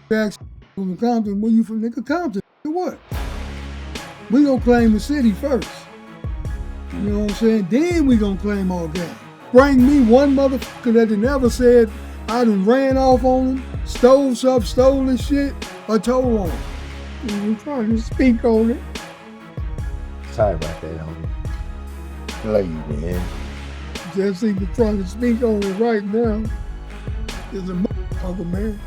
Ask from Compton, where you from? Nigga, Compton. What? We gonna claim the city first. You know what I'm saying? Then we gonna claim all gang. Bring me one motherfucker that never said I done ran off on him, stole stuff, stole this shit, or told on him. I'm trying to speak on it. Sorry about that, homie. Love you, man. Just even trying to speak on it right now is a motherfucker, man.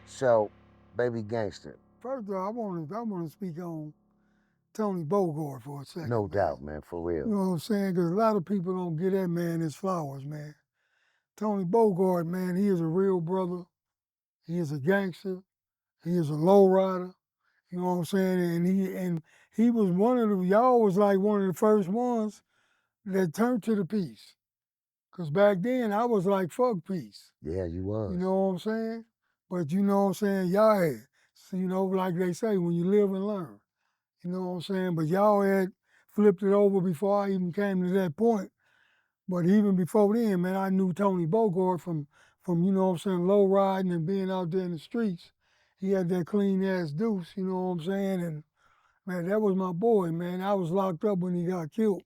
So, Baby Gangster. First of all, I want to speak on Tony Bogart for a second. No doubt, man, for real. You know what I'm saying? Because a lot of people don't give that man his flowers, man. Tony Bogart, man, he is a real brother. He is a gangster. He is a lowrider. You know what I'm saying? And he was one of the, y'all was like one of the first ones that turned to the peace. Because back then, I was like, fuck peace. Yeah, you was. You know what I'm saying? But you know what I'm saying? Y'all had, so, you know, like they say, when you live and learn. You know what I'm saying? But y'all had flipped it over before I even came to that point. But even before then, man, I knew Tony Bogart from you know what I'm saying, low riding and being out there in the streets. He had that clean ass deuce, you know what I'm saying? And man, that was my boy, man. I was locked up when he got killed.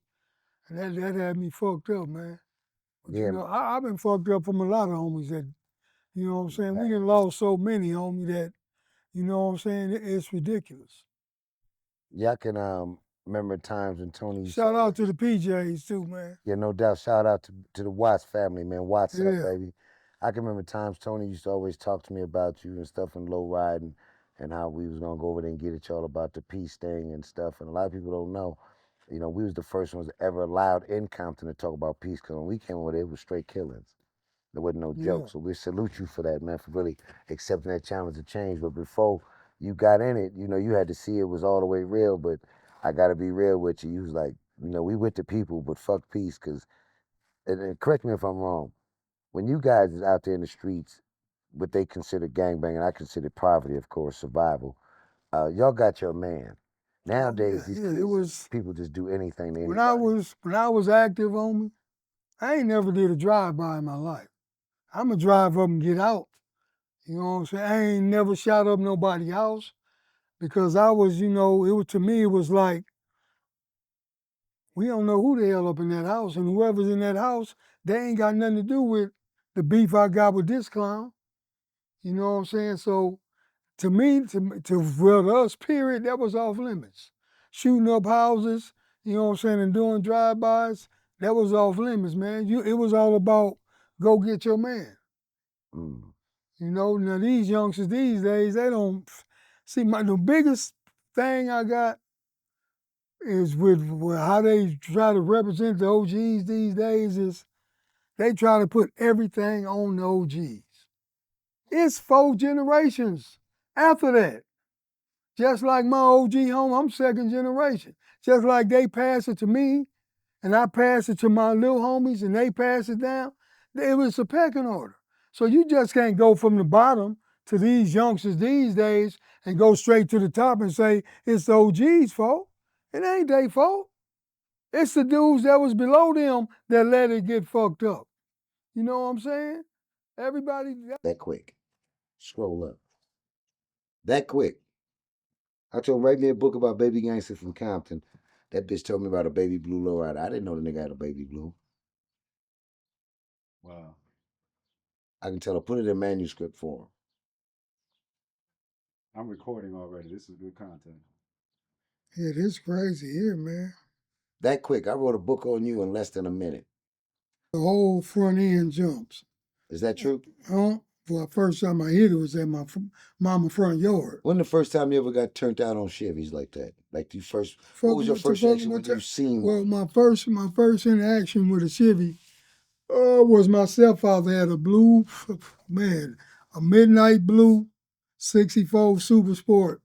And that had me fucked up, man. But Yeah. you know, I've been fucked up from a lot of homies that, you know what I'm saying? We done lost so many, homie, that, you know what I'm saying, it's ridiculous. Y'all can remember times when Tony. Shout out to the PJs too, man. Yeah, no doubt. Shout out to the Watts family, man. Watts Yeah. up, baby. I can remember times Tony used to always talk to me about you and stuff in low riding and how we was gonna go over there and get at y'all about the peace thing and stuff. And a lot of people don't know, you know, we was the first ones ever allowed in Compton to talk about peace, because when we came over there, it was straight killings. There wasn't no joke. Yeah. So we salute you for that, man, for really accepting that challenge to change. But before you got in it, you know, you had to see it was all the way real. But I got to be real with you. You was like, you know, we with the people, but fuck peace. Because, and correct me if I'm wrong, when you guys is out there in the streets, what they consider gangbanging, I consider poverty, of course, survival. Y'all got your man. Nowadays, these it was, people just do anything to anybody. When I was active on me, I ain't never did a drive-by in my life. I'ma drive up and get out. You know what I'm saying? I ain't never shot up nobody's house because I was, you know, it was, to me, it was like, we don't know who the hell up in that house, and whoever's in that house, they ain't got nothing to do with the beef I got with this clown. You know what I'm saying? So to me, to us, period, that was off limits. Shooting up houses, you know what I'm saying, and doing drive-bys, that was off limits, man. It was all about go get your man. Mm. You know, now these youngsters these days, they don't see the biggest thing I got is with how they try to represent the OGs these days is they try to put everything on the OGs. It's 4 generations after that. Just like my OG home, I'm second generation. Just like they pass it to me, and I pass it to my little homies, and they pass it down, it was a pecking order. So you just can't go from the bottom to these youngsters these days and go straight to the top and say it's the OG's fault. It ain't their fault. It's the dudes that was below them that let it get fucked up. You know what I'm saying? Everybody. That quick. Scroll up. That quick. I told him, write me a book about Baby Gangster from Compton. That bitch told me about a baby blue lowrider. I didn't know the nigga had a baby blue. Wow. I can tell her, put it in manuscript form. I'm recording already. This is good content. Yeah, this crazy here, man. That quick. I wrote a book on you in less than a minute. The whole front end jumps. Is that true? Well, the first time I hit it was at my mama front yard. When the first time you ever got turned out on Chevys like that? Like you first, what was your first action when you seen Well, one? my first interaction with a Chevy was my stepfather had a blue, man, a midnight blue 64 Super Sport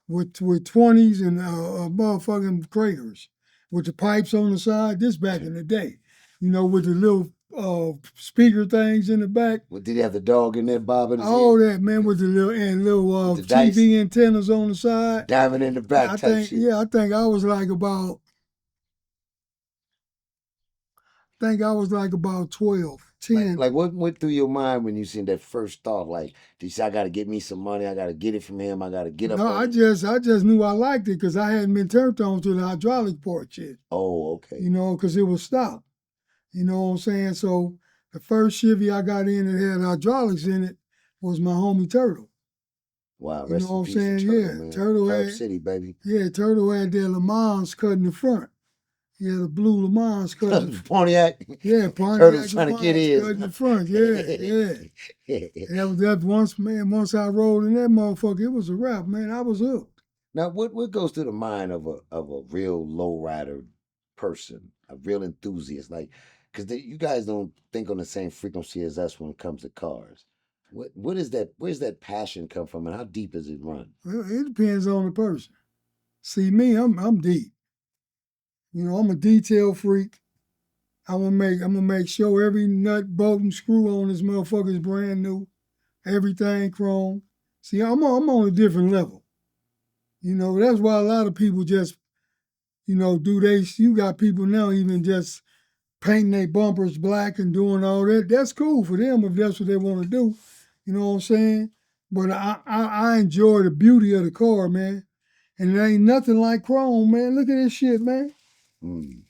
with 20s and motherfucking craters with the pipes on the side. This back in the day, you know, with the little speaker things in the back. Well, did he have the dog in there bobbing his All head? that, man, with the little With the TV dice? antennas on the side. Diamond in the back I type think, shit. yeah, I think I was like about 12, 10. Like what went through your mind when you seen that first thought? Like, did you say, I got to get me some money. I got to get it from him. I got to get up No, on I it. just knew I liked it because I hadn't been turned on to the hydraulic part yet. Oh, okay. You know, because it was stopped. You know what I'm saying? So the first Chevy I got in that had hydraulics in it was my homie Turtle. Wow, You rest know in what I'm peace to saying? Turtle, Yeah, man. Turtle Herb had, City, baby. yeah, Turtle had that Le Mans cut in the front. He had a blue Le Mans cut in the front. Pontiac. Yeah, Turtle's Pontiac trying Le to get Mans his. cut in the front. Yeah. And that was that once, man. Once I rolled in that motherfucker, it was a wrap, man. I was hooked. Now, what goes through the mind of a real lowrider person, a real enthusiast? Like, because you guys don't think on the same frequency as us when it comes to cars. What is that? Where's that passion come from, and how deep does it run? Well, it depends on the person. See me, I'm deep. You know, I'm a detail freak. I'm gonna make sure every nut, bolt, and screw on this motherfucker is brand new. Everything chrome. See, I'm on a different level. You know, that's why a lot of people just, you know, you got people now even just painting their bumpers black and doing all that. That's cool for them if that's what they want to do. You know what I'm saying? But I enjoy the beauty of the car, man. And it ain't nothing like chrome, man. Look at this shit, man.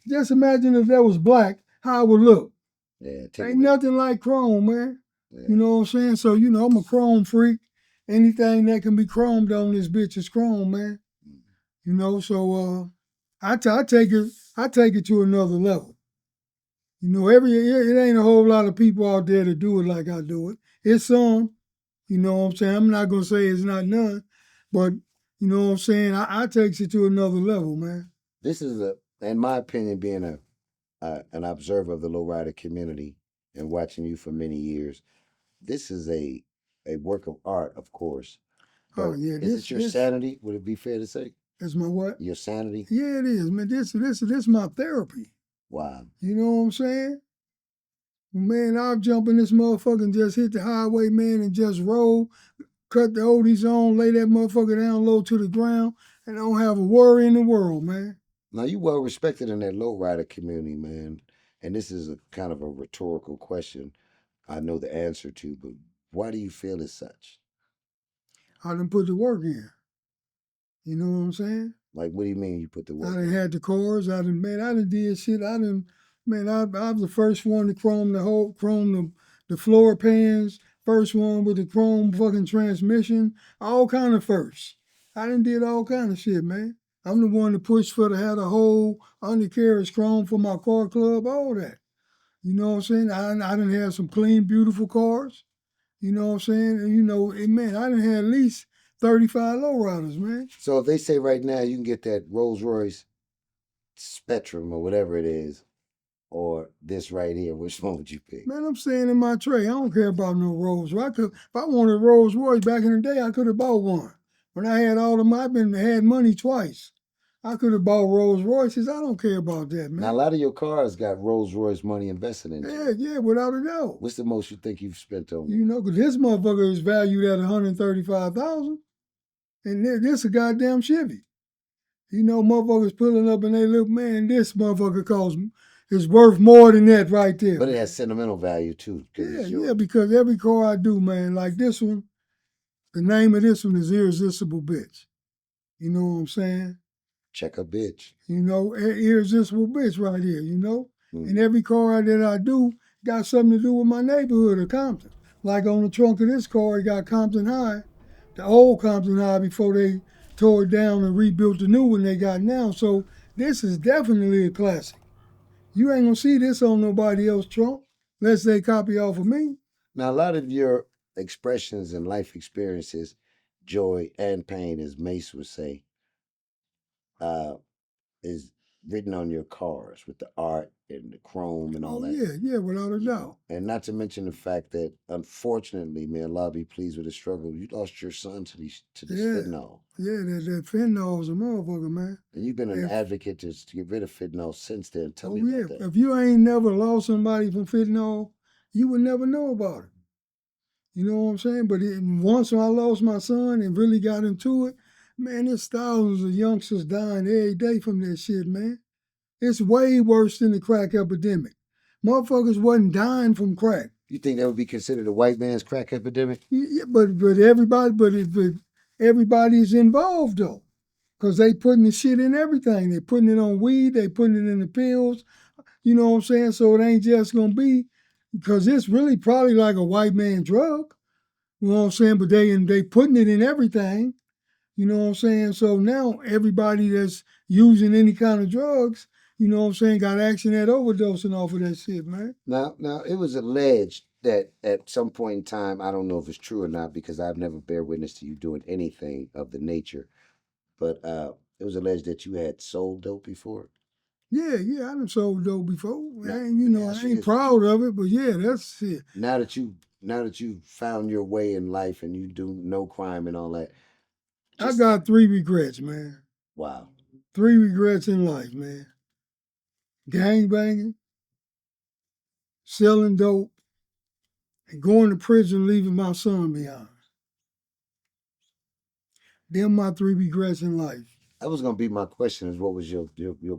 Just imagine if that was black, how it would look. Yeah, Ain't nothing like chrome, man. Yeah. You know what I'm saying? So, you know, I'm a chrome freak. Anything that can be chromed on this bitch is chrome, man. You know, so I take it to another level. You know, it ain't a whole lot of people out there that do it like I do it. It's some, you know what I'm saying? I'm not gonna say it's not none, but you know what I'm saying? I takes it to another level, man. This is in my opinion, being an observer of the lowrider community and watching you for many years, this is a work of art, of course. But Oh yeah, is it your sanity? Would it be fair to say? It's my what? Your sanity? Yeah, it is, man. This my therapy. Wow. You know what I'm saying? Man, I'll jump in this motherfucker and just hit the highway, man, and just roll, cut the oldies on, lay that motherfucker down low to the ground, and don't have a worry in the world, man. Now you well respected in that lowrider community, man. And this is a kind of a rhetorical question. I know the answer to, but why do you feel as such? I done put the work in. You know what I'm saying? Like, what do you mean you put the work I done in? had the cars. I done did shit. I was the first one to chrome the floor pans. First one with the chrome fucking transmission. All kind of firsts. I done did all kind of shit, man. I'm the one to push for to have the whole undercarriage chrome for my car club, all that. You know what I'm saying? I done had some clean, beautiful cars. You know what I'm saying? And you know, man, I done had at least 35 lowriders, man. So if they say right now you can get that Rolls Royce Spectrum or whatever it is, or this right here, which one would you pick? Man, I'm staying in my tray. I don't care about no Rolls Royce. If I wanted a Rolls Royce back in the day, I could have bought one. When I had all the money, had money twice. I could have bought Rolls Royces. I don't care about that, man. Now a lot of your cars got Rolls Royce money invested in it. Yeah, without a doubt. What's the most you think you've spent on? You know, because this motherfucker is valued at $135,000, and this a goddamn Chevy. You know, motherfuckers pulling up and they look, man, this motherfucker is worth more than that right there. But it has sentimental value too. Yeah, because every car I do, man, like this one, the name of this one is Irresistible Bitch. You know what I'm saying? Check a bitch. You know, Irresistible Bitch right here, you know? And every car that I do got something to do with my neighborhood of Compton. Like on the trunk of this car, it got Compton High, the old Compton High before they tore it down and rebuilt the new one they got now. So this is definitely a classic. You ain't gonna see this on nobody else's trunk unless they copy off of me. Now, a lot of your expressions and life experiences, joy and pain, as Mace would say, is written on your cars with the art and the chrome and all that. Yeah, without a doubt. And not to mention the fact that, unfortunately, may Allah be pleased with the struggle, you lost your son to this fentanyl. Yeah, that fentanyl is a motherfucker, man. And you've been an advocate to get rid of fentanyl since then. Tell me about that. If you ain't never lost somebody from fentanyl, you would never know about it. You know what I'm saying? But once I lost my son and really got into it, man, there's thousands of youngsters dying every day from that shit, man. It's way worse than the crack epidemic. Motherfuckers wasn't dying from crack. You think that would be considered a white man's crack epidemic? Yeah, but everybody's involved though, cause they putting the shit in everything. They putting it on weed. They putting it in the pills. You know what I'm saying? So it ain't just gonna be, because it's really probably like a white man drug. You know what I'm saying? But they putting it in everything. You know what I'm saying? So now everybody that's using any kind of drugs, you know what I'm saying, got action at overdosing off of that shit, man. Now, it was alleged that at some point in time, I don't know if it's true or not because I've never bear witness to you doing anything of the nature, but it was alleged that you had sold dope before. Yeah, I done sold dope before. Now, I ain't proud of it, but yeah, that's it. Now that you found your way in life and you do no crime and all that. I got 3 regrets, man. Wow. 3 regrets in life, man. Gang banging, selling dope, and going to prison, leaving my son behind. Them my 3 regrets in life. That was gonna be my question: is what was your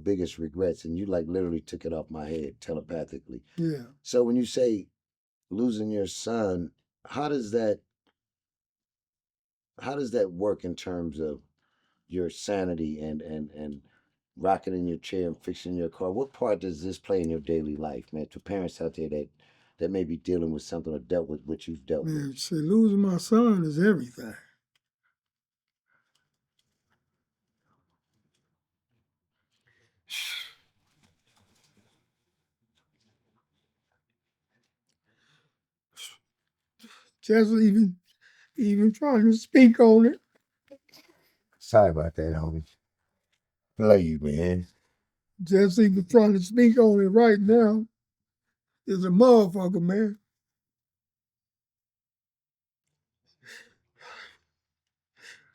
biggest regrets? And you like literally took it off my head telepathically. Yeah. So when you say losing your son, how does that work in terms of your sanity and rocking in your chair and fixing your car? What part does this play in your daily life, man? To parents out there that may be dealing with something or dealt with what you've dealt with. Man, shit, losing my son is everything. Just even trying to speak on it. Sorry about that, homie. Love you, man. Just even trying to speak on it right now is a motherfucker, man.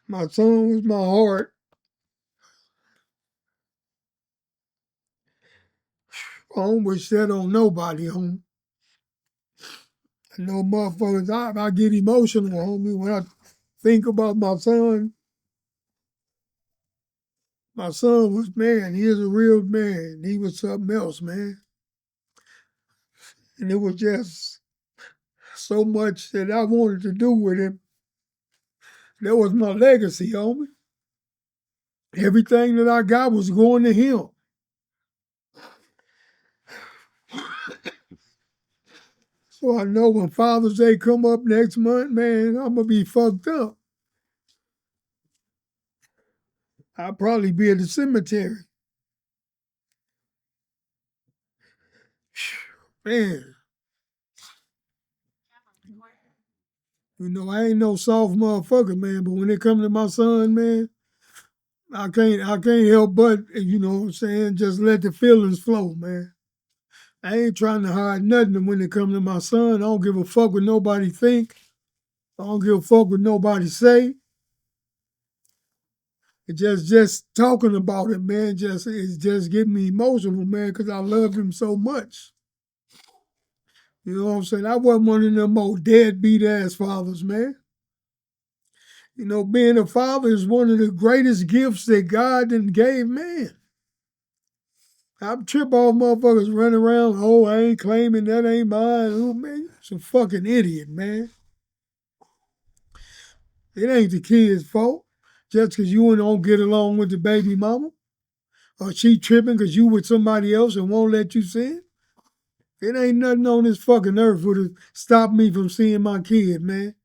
My son was my heart. I don't wish that on nobody, homie. I know motherfuckers, I get emotional, homie, when I think about my son. My son was, man, he is a real man. He was something else, man. And it was just so much that I wanted to do with him. That was my legacy, homie. Everything that I got was going to him. So I know when Father's Day come up next month, man, I'm gonna be fucked up. I'll probably be at the cemetery. Man. You know, I ain't no soft motherfucker, man, but when it comes to my son, man, I can't help but, you know what I'm saying, just let the feelings flow, man. I ain't trying to hide nothing when it comes to my son. I don't give a fuck what nobody think. I don't give a fuck what nobody say. It just talking about it, man, it's just getting me emotional, man, because I love him so much. You know what I'm saying? I wasn't one of them old deadbeat ass fathers, man. You know, being a father is one of the greatest gifts that God done gave man. I trip off motherfuckers running around, oh, I ain't claiming that ain't mine. Oh, man, you're some fucking idiot, man. It ain't the kid's fault just because you don't get along with the baby mama. Or she tripping because you with somebody else and won't let you see it. It ain't nothing on this fucking earth would stop me from seeing my kid, man.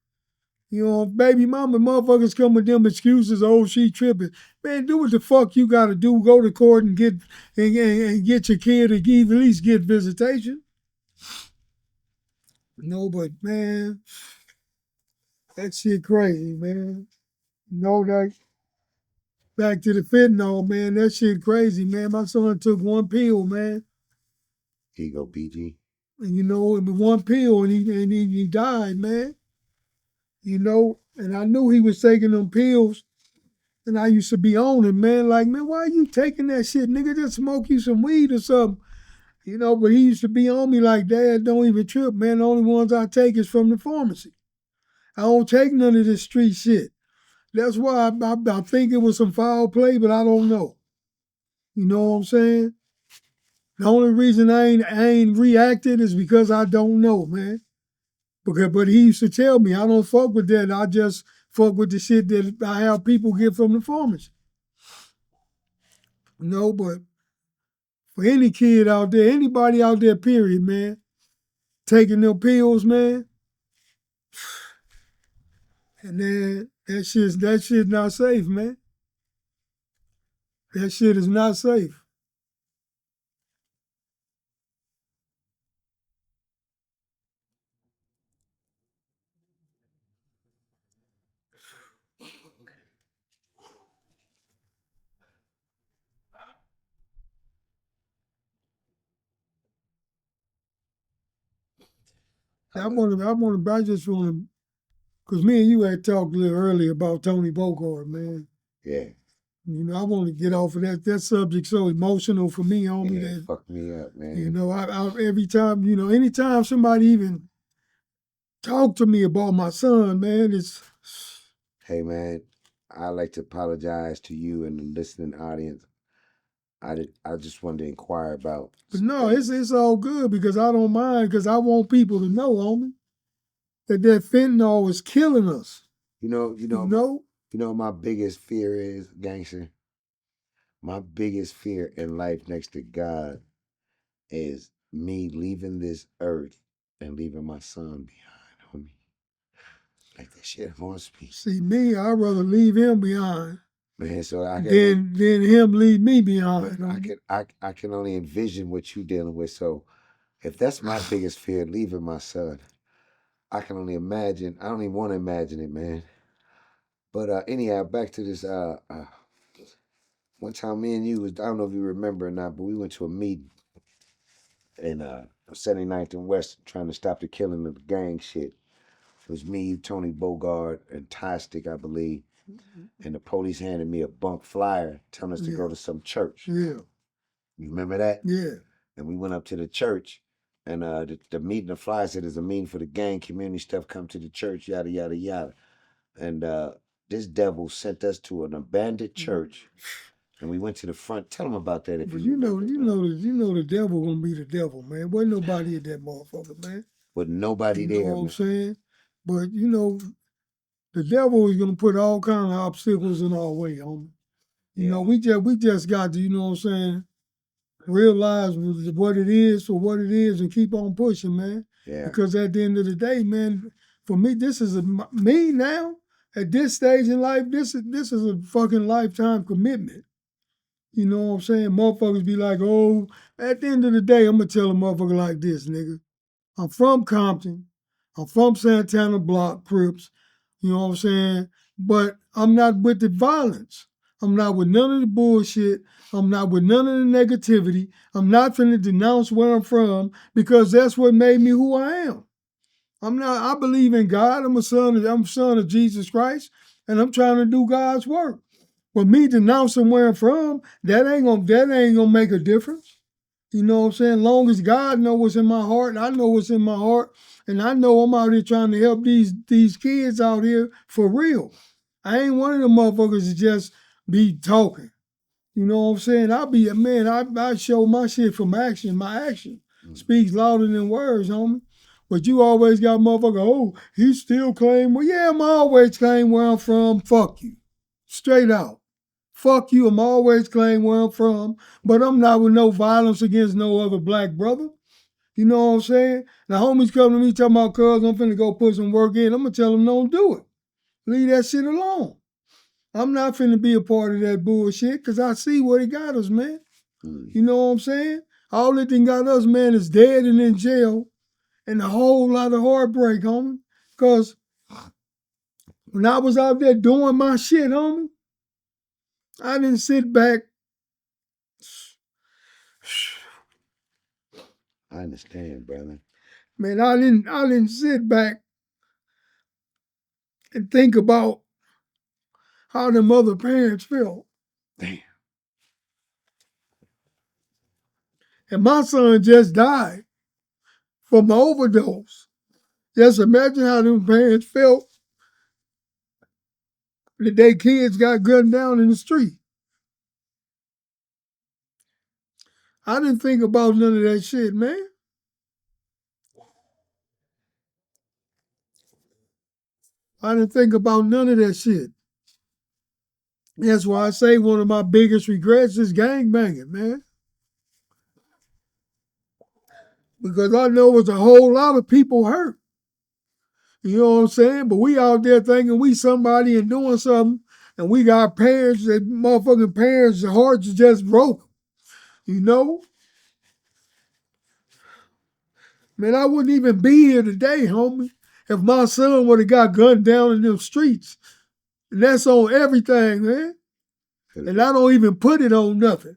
You know, baby mama, motherfuckers come with them excuses, oh, she tripping. Man, do what the fuck you gotta do. Go to court and get your kid to at least get visitation. No, but man, that shit crazy, man. No, that back to the fentanyl, man. That shit crazy, man. My son took 1 pill, man. Here you go, BG. And you know, it was 1 pill and he died, man. You know, and I knew he was taking them pills. And I used to be on him, man. Like, man, why are you taking that shit? Nigga, just smoke you some weed or something. You know, but he used to be on me like, Dad, don't even trip, man. The only ones I take is from the pharmacy. I don't take none of this street shit. That's why I think it was some foul play, but I don't know. You know what I'm saying? The only reason I ain't reacted is because I don't know, man. But he used to tell me I don't fuck with that. I just fuck with the shit that I have people get from the pharmacy. No, but for any kid out there, anybody out there, period, man, taking them pills, man, and then that shit's not safe, man. That shit is not safe. I just want to, because me and you had talked a little earlier about Tony Bogart, man. Yeah. You know, I want to get off of that. That subject so emotional for me, homie. Yeah, That fucked me up, man. you know, I every time, you know, anytime somebody even talk to me about my son, man, it's. Hey, man, I'd like to apologize to you and the listening audience. I just wanted to inquire about. But no, it's all good because I don't mind because I want people to know, homie, that fentanyl is killing us. You know. You know? You know what my biggest fear is, gangster? My biggest fear in life next to God is me leaving this earth and leaving my son behind, homie. Like that shit haunts me. See, me, I'd rather leave him behind. Man, so I can then him leave me behind. I can only envision what you dealing with. So if that's my biggest fear, leaving my son, I can only imagine. I don't even want to imagine it, man. But anyhow, back to this. One time, me and you was, I don't know if you remember or not, but we went to a meeting in 79th and West trying to stop the killing of the gang shit. It was me, Tony Bogart, and Ty Stick, I believe. And the police handed me a bunk flyer telling us to go to some church. Yeah. You remember that? Yeah. And we went up to the church, and the meeting, the flyer said there's a meeting for the gang community stuff. Come to the church, yada yada yada. And this devil sent us to an abandoned church, and we went to the front. Tell them about that. You know the devil gonna be the devil, man. Wasn't nobody at that motherfucker, man. But nobody there. You know what I'm saying? But you know, the devil is gonna put all kind of obstacles in our way, homie. You know, we just got to, you know what I'm saying, realize what it is for what it is and keep on pushing, man. Yeah. Because at the end of the day, man, for me, this is me now at this stage in life. This is a fucking lifetime commitment. You know what I'm saying? Motherfuckers be like, oh, at the end of the day, I'm gonna tell a motherfucker like this, nigga. I'm from Compton. I'm from Santana Block, Crips. You know what I'm saying? But I'm not with the violence. I'm not with none of the bullshit. I'm not with none of the negativity. I'm not finna denounce where I'm from because that's what made me who I am. I believe in God. I'm a son of Jesus Christ, and I'm trying to do God's work. But me denouncing where I'm from, that ain't gonna make a difference. You know what I'm saying? Long as God knows what's in my heart, and I know what's in my heart, and I know I'm out here trying to help these kids out here for real. I ain't one of them motherfuckers to just be talking. You know what I'm saying? I show my shit from action. My action speaks louder than words, homie. But you always got motherfucker, oh, he still claim, well, yeah, I'm always claim where I'm from. Fuck you. Straight out. Fuck you, I'm always claim where I'm from, but I'm not with no violence against no other black brother. You know what I'm saying? The homies come to me talking about, cuz I'm finna go put some work in. I'm gonna tell them don't do it. Leave that shit alone. I'm not finna be a part of that bullshit because I see what it got us, man. You know what I'm saying? All that thing got us, man, is dead and in jail and a whole lot of heartbreak, homie. Because when I was out there doing my shit, homie, I didn't sit back. I understand, brother. Man, I didn't sit back and think about how them other parents felt. Damn. And my son just died from an overdose. Just imagine how them parents felt that their kids got gunned down in the street. I didn't think about none of that shit, man. I didn't think about none of that shit. That's why I say one of my biggest regrets is gang banging, man. Because I know it's a whole lot of people hurt. You know what I'm saying? But we out there thinking we somebody and doing something, and we got parents that motherfucking parents' hearts are just broken. You know? Man, I wouldn't even be here today, homie, if my son would have got gunned down in them streets. And that's on everything, man. And I don't even put it on nothing.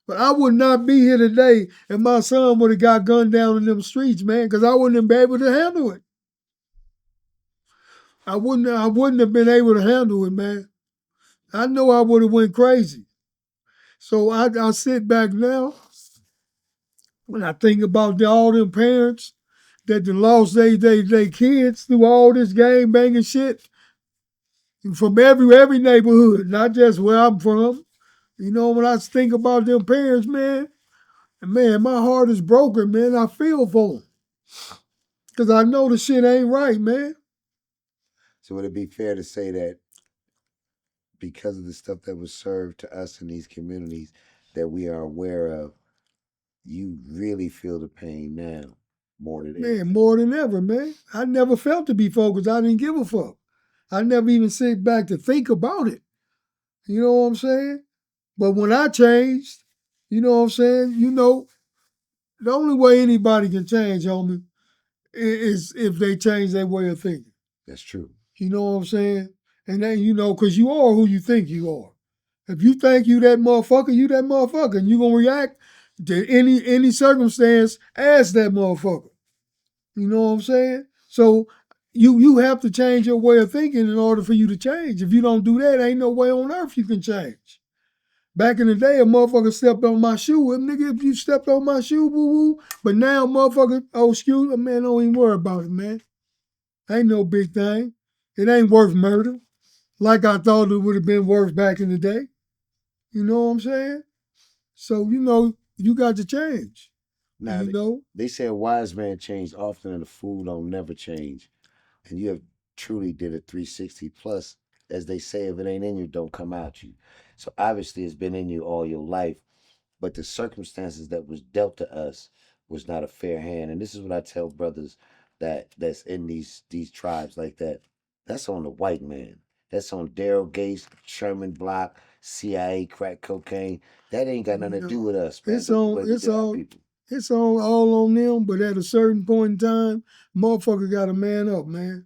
But I would not be here today if my son would have got gunned down in them streets, man, because I wouldn't have been able to handle it. I wouldn't have been able to handle it, man. I know I would have went crazy. So I sit back now when I think about all them parents that lost their kids through all this gang banging shit from every neighborhood, not just where I'm from. You know, when I think about them parents, man, my heart is broken, man. I feel for them. Because I know the shit ain't right, man. So would it be fair to say that because of the stuff that was served to us in these communities that we are aware of, you really feel the pain now more than ever? Man, more than ever, man. I never felt to be focused. I didn't give a fuck. I never even sit back to think about it. You know what I'm saying? But when I changed, you know what I'm saying? You know, the only way anybody can change, homie, is if they change their way of thinking. That's true. You know what I'm saying? And then, you know, because you are who you think you are. If you think you that motherfucker, you that motherfucker. And you going to react to any circumstance as that motherfucker. You know what I'm saying? So you have to change your way of thinking in order for you to change. If you don't do that, ain't no way on earth you can change. Back in the day, a motherfucker stepped on my shoe. Well, nigga, if you stepped on my shoe, woo-woo. But now, motherfucker, oh, excuse me, man, don't even worry about it, man. Ain't no big thing. It ain't worth murder like I thought it would have been worth back in the day. You know what I'm saying? So, you know, you got to change. Now, you know? They say a wise man change often and a fool don't never change. And you have truly did a 360 plus. As they say, if it ain't in you, don't come out you. So obviously it's been in you all your life. But the circumstances that was dealt to us was not a fair hand. And this is what I tell brothers that's in these tribes like that. That's on the white man. That's on Daryl Gates, Sherman Block, CIA, crack cocaine. That ain't got nothing to do with us, man. It's all on them, but at a certain point in time, motherfucker got to man up, man.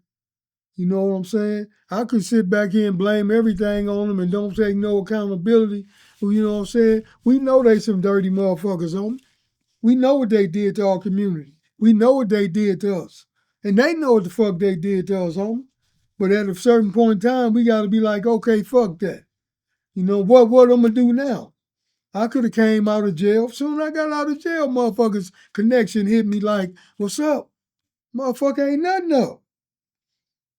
You know what I'm saying? I could sit back here and blame everything on them and don't take no accountability. You know what I'm saying? We know they some dirty motherfuckers, homie. We know what they did to our community. We know what they did to us. And they know what the fuck they did to us, homie. But at a certain point in time, we got to be like, okay, fuck that. You know, what I'm going to do now? I could have came out of jail. Soon I got out of jail, motherfuckers connection hit me like, what's up? Motherfucker ain't nothing up.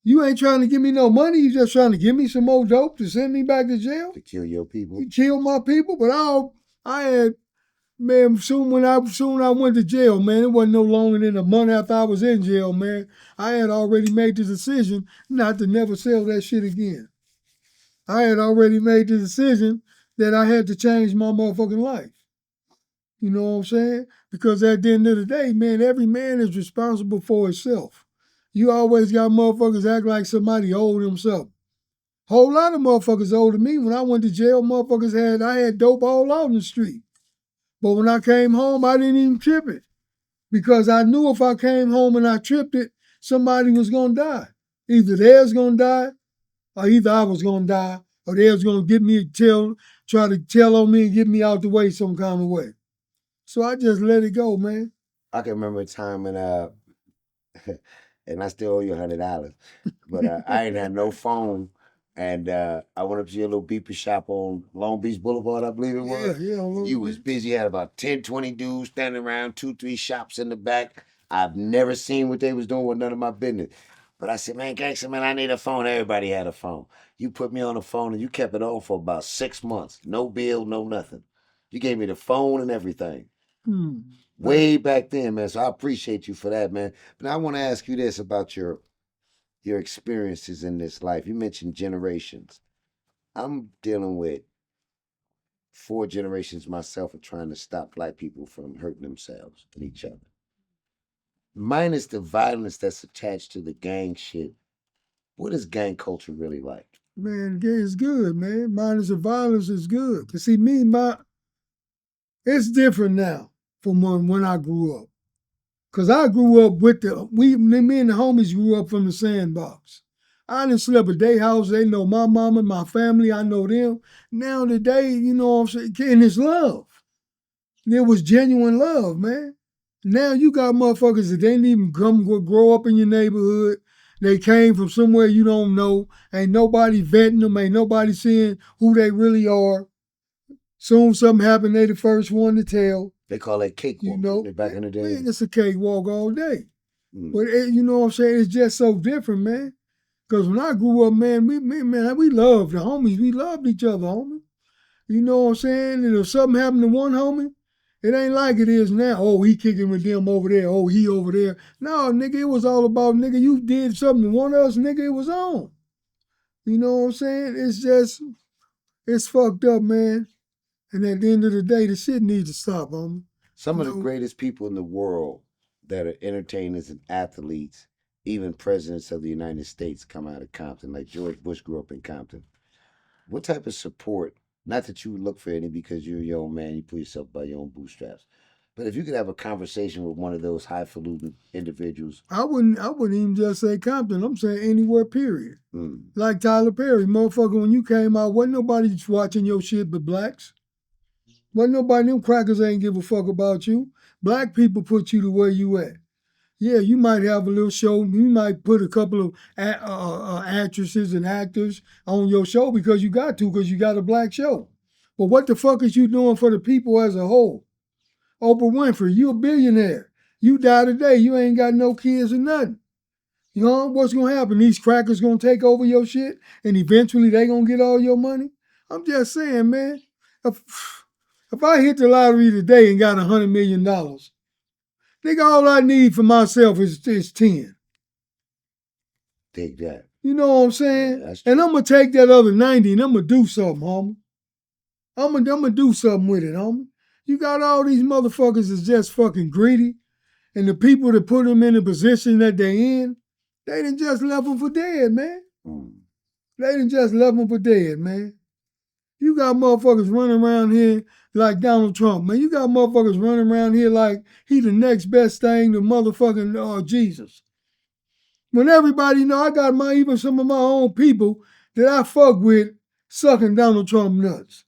You ain't trying to give me no money. You just trying to give me some more dope to send me back to jail? To kill your people? You kill my people? But I had, man, soon I went to jail, man, it wasn't no longer than a month after I was in jail, man. I had already made the decision not to never sell that shit again. I had already made the decision that I had to change my motherfucking life. You know what I'm saying? Because at the end of the day, man, every man is responsible for himself. You always got motherfuckers act like somebody owe them something. Whole lot of motherfuckers owed to me. When I went to jail, I had dope all out in the street. But when I came home, I didn't even trip it. Because I knew if I came home and I tripped it, somebody was gonna die. Either they was gonna die, or either I was gonna die, or they was gonna try to tell on me and get me out the way some kind of way. So I just let it go, man. I can remember a time when and I still owe you $100. But I ain't had no phone, and I went up to your little beeper shop on Long Beach Boulevard, I believe it was. Yeah. You was busy. You had about 10, 20 dudes standing around, 2, 3 shops in the back. I've never seen what they was doing with none of my business. But I said, man, gangster, man, I need a phone. Everybody had a phone. You put me on the phone, and you kept it on for about 6 months. No bill, no nothing. You gave me the phone and everything. Way back then, man. So I appreciate you for that, man. But I want to ask you this about your experiences in this life. You mentioned generations. I'm dealing with 4 generations myself of trying to stop black people from hurting themselves and each other. Minus the violence that's attached to the gang shit, what is gang culture really like? Man, gang is good, man. Minus the violence is good. Cause see, it's different now from when I grew up. Cause I grew up with me and the homies grew up from the sandbox. I didn't sleep at their house. They know my mama, my family. I know them. Now today, you know what I'm saying? And it's love. There was genuine love, man. Now you got motherfuckers that didn't even grow up in your neighborhood. They came from somewhere you don't know. Ain't nobody vetting them. Ain't nobody seeing who they really are. Soon something happened, they the first one to tell. They call that cakewalk, you know, back in the day. Man, it's a cakewalk all day. But you know what I'm saying? It's just so different, man. Because when I grew up, man, we loved the homies. We loved each other, homie. You know what I'm saying? And if something happened to one homie, it ain't like it is now. Oh, he kicking with them over there. Oh, he over there. No, nigga, it was all about, nigga, you did something to one of us, nigga, it was on. You know what I'm saying? It's fucked up, man. And at the end of the day, the shit needs to stop, homie. Some of the greatest people in the world that are entertainers and athletes, even presidents of the United States, come out of Compton. Like George Bush grew up in Compton. What type of support? Not that you would look for any because you're your own man, you put yourself by your own bootstraps. But if you could have a conversation with one of those highfalutin individuals, I wouldn't even just say Compton. I'm saying anywhere, period. Like Tyler Perry, motherfucker. When you came out, wasn't nobody watching your shit but blacks. Wasn't nobody. Them crackers ain't give a fuck about you. Black people put you to where you at. Yeah, you might have a little show. You might put a couple of actresses and actors on your show because you got to, because you got a black show. But what the fuck is you doing for the people as a whole? Oprah Winfrey, you a billionaire. You die today. You ain't got no kids or nothing. You know, what's going to happen? These crackers going to take over your shit and eventually they going to get all your money? I'm just saying, man. If I hit the lottery today and got $100 million, nigga, all I need for myself is 10. Take that. You know what I'm saying? Yeah, and I'm going to take that other 90 and I'm going to do something, homie. I'm gonna do something with it, homie. You got all these motherfuckers that's just fucking greedy. And the people that put them in the position that they in, they done just left them for dead, man. They done just left them for dead, man. You got motherfuckers running around here like Donald Trump, man. You got motherfuckers running around here like he the next best thing to motherfucking Jesus. When everybody know, I got even some of my own people that I fuck with sucking Donald Trump nuts.